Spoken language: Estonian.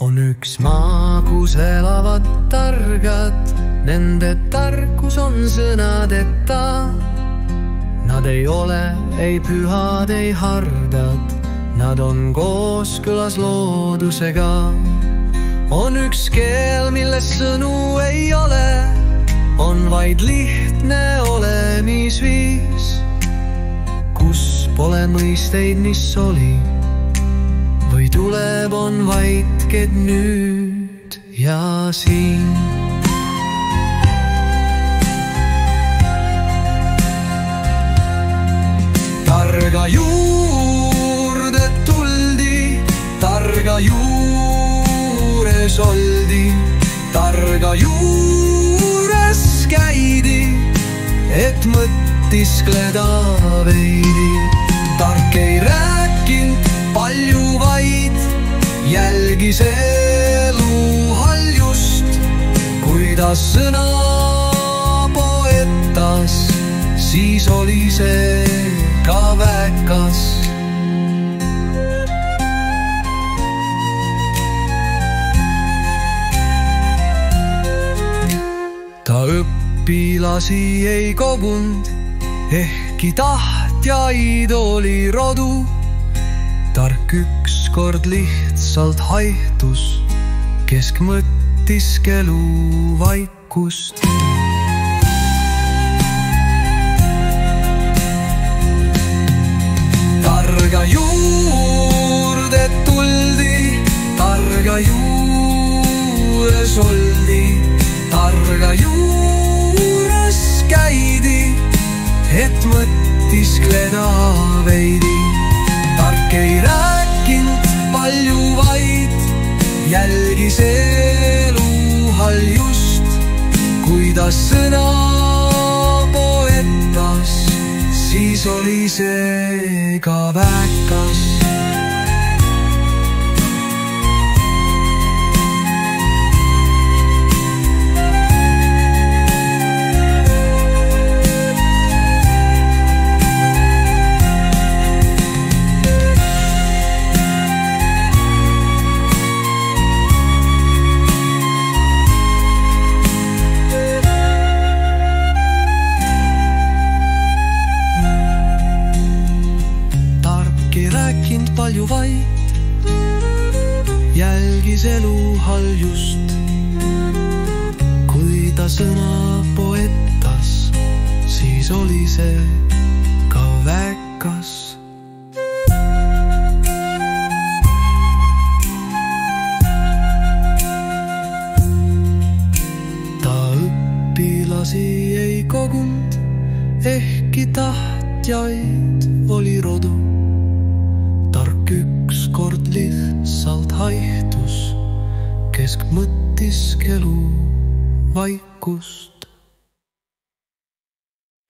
On üks maa, kus elavad targad, nende tarkus on sõnadeta. Nad ei ole ei pühad, ei hardad, nad on kooskõlas loodusega. On üks keel, milles sõnu ei ole, on vaid lihtne olemisviis, kus pole mõisteid, mis oli või tuleb, on vaiked nüüd ja siin. Targa juurde tuldi, targa juures oldi, targa juures käidi, et mõtiskleda veidi. Tark ei rääkinud palju, vaid jälgis elu haljust, kuidas sõna poetas, siis oli see ka väkas. Ta õpilasi ei kogunud, ehkki tahtjaid oli rodu. Tark ükskord lihtsalt haihtus kesk mõtiskelu vaikust. Targa juurde tuldi, targa juures oldi, targa juures käidi, et mõtiskleda veidi. Tark ei rääkinud palju, vaid jälgis elu haljust, kuidas sõna poetas, siis oli see ka väkas. Rääkinud palju, vaid jälgis elu haljust, kui ta sõna poetas, siis oli see ka väkas. Ta õpilasi ei kogunud, ehkki tahtjaid oli rodu. Tark ükskord lihtsalt haihtus kesk mõtiskelu vaikust.